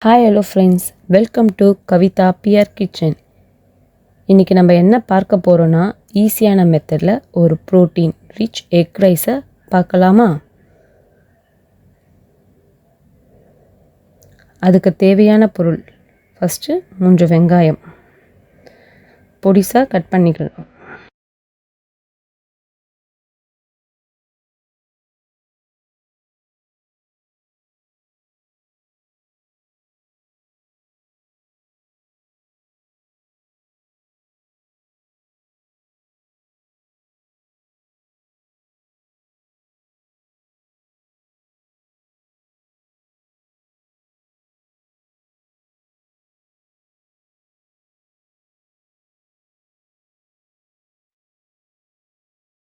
Hi hello friends, welcome to Kavitha PR kitchen. இன்றைக்கி நம்ம என்ன பார்க்க போகிறோன்னா, ஈஸியான மெத்தடில் ஒரு ப்ரோட்டீன் ரிச் எக் ரைஸை பார்க்கலாமா? அதுக்கு தேவையான பொருள், ஃபஸ்ட்டு 3 வெங்காயம் பொடிசாக கட் பண்ணிக்கலாம்.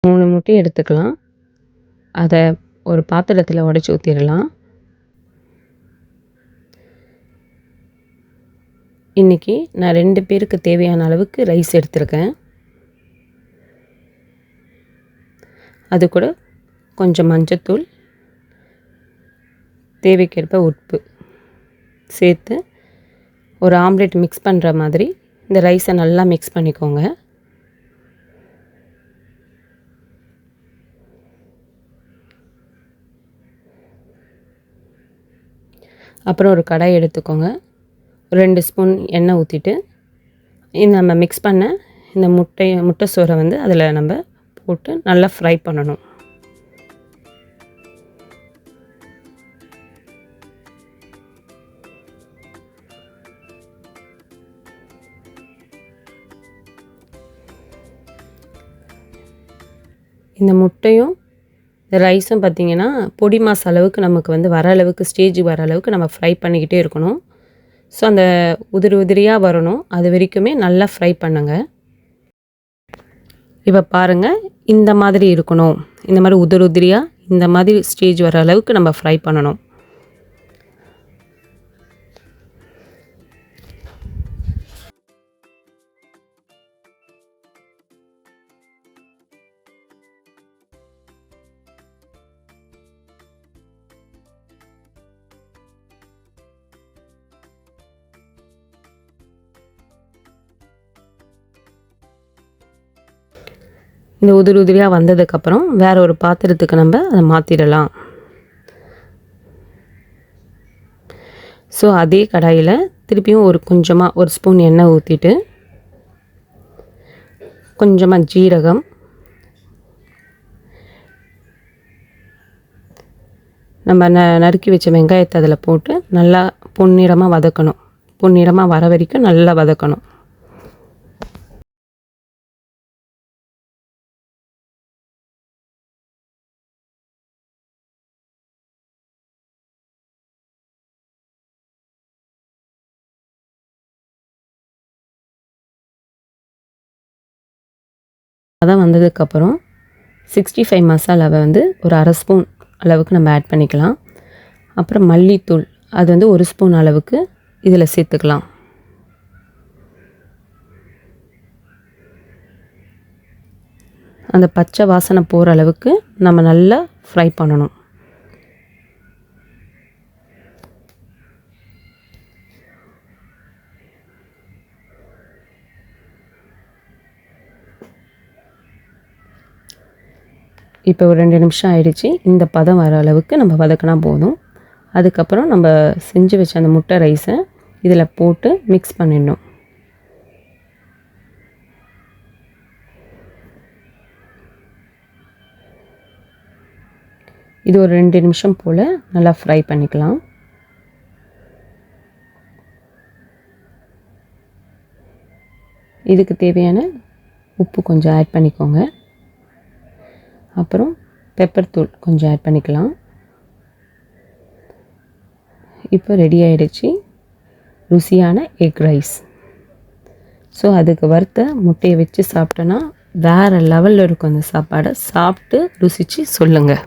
மூணு முட்டை எடுத்துக்கலாம். அதை ஒரு பாத்திரத்தில் உடச்சி ஊற்றிடலாம். இன்றைக்கி நான் 2 பேருக்கு தேவையான அளவுக்கு ரைஸ் எடுத்திருக்கேன். அது கூட கொஞ்சம் மஞ்சத்தூள், தேவைக்கேற்ப உப்பு சேர்த்து ஒரு ஆம்லேட் மிக்ஸ் பண்ணுற மாதிரி இந்த ரைஸை நல்லா மிக்ஸ் பண்ணிக்கோங்க. அப்புறம் ஒரு கடாய் எடுத்துக்கோங்க. 2 ஸ்பூன் எண்ணெய் ஊற்றிட்டு நம்ம மிக்ஸ் பண்ண இந்த முட்டை சோறை அதில் நம்ம போட்டு நல்லா ஃப்ரை பண்ணணும். இந்த முட்டையும் ரைஸும் பார்த்திங்கன்னா பொடி மாஸ் அளவுக்கு நமக்கு வர அளவுக்கு ஸ்டேஜ் வர அளவுக்கு நம்ம ஃப்ரை பண்ணிக்கிட்டே இருக்கணும். ஸோ அந்த உதிரியாக வரணும், அது வரைக்குமே நல்லா ஃப்ரை பண்ணுங்கள். இப்போ பாருங்கள், இந்த மாதிரி இருக்கணும். இந்த மாதிரி உதிரியாக இந்த மாதிரி ஸ்டேஜ் வர அளவுக்கு நம்ம ஃப்ரை பண்ணணும். இந்த உதிரியாக வந்ததுக்கப்புறம் வேறு ஒரு பாத்திரத்துக்கு நம்ம அதை மாற்றிடலாம். ஸோ அதே கடாயில் திருப்பியும் ஒரு ஸ்பூன் எண்ணெய் ஊற்றிட்டு கொஞ்சமாக ஜீரகம், நம்ம நறுக்கி வச்ச வெங்காயத்தை அதில் போட்டு நல்லா பொன்னிறமாக வதக்கணும். பொன்னிறமாக வர வரைக்கும் நல்லா வதக்கணும். அதான் வந்ததுக்கப்புறம் 65 மசாலாவை ஒரு அரை ஸ்பூன் அளவுக்கு நம்ம ஆட் பண்ணிக்கலாம். அப்புறம் மல்லித்தூள், அது 1 ஸ்பூன் அளவுக்கு இதில் சேர்த்துக்கலாம். அந்த பச்சை வாசனை போகிற அளவுக்கு நம்ம நல்லா ஃப்ரை பண்ணணும். இப்போ ஒரு 2 நிமிஷம் ஆயிடுச்சு. இந்த பதம் வர அளவுக்கு நம்ம வதக்கினா போதும். அதுக்கப்புறம் நம்ம செஞ்சு வச்ச அந்த முட்டை ரைஸை இதில் போட்டு மிக்ஸ் பண்ணிடணும். இது ஒரு 2 நிமிஷம் போல் நல்லா ஃப்ரை பண்ணிக்கலாம். இதுக்கு தேவையான உப்பு கொஞ்சம் ஆட் பண்ணிக்கோங்க. அப்புறம் பெப்பர் தூள் கொஞ்சம் ஆட் பண்ணிக்கலாம். இப்போ ரெடி ஆகிடுச்சு ருசியான எக் ரைஸ். ஸோ அதுக்கு வறுத்த முட்டையை வச்சு சாப்பிட்டோன்னா வேறு லெவலில் இருக்கும். அந்த சாப்பாடை சாப்பிட்டு ருசித்து சொல்லுங்கள்.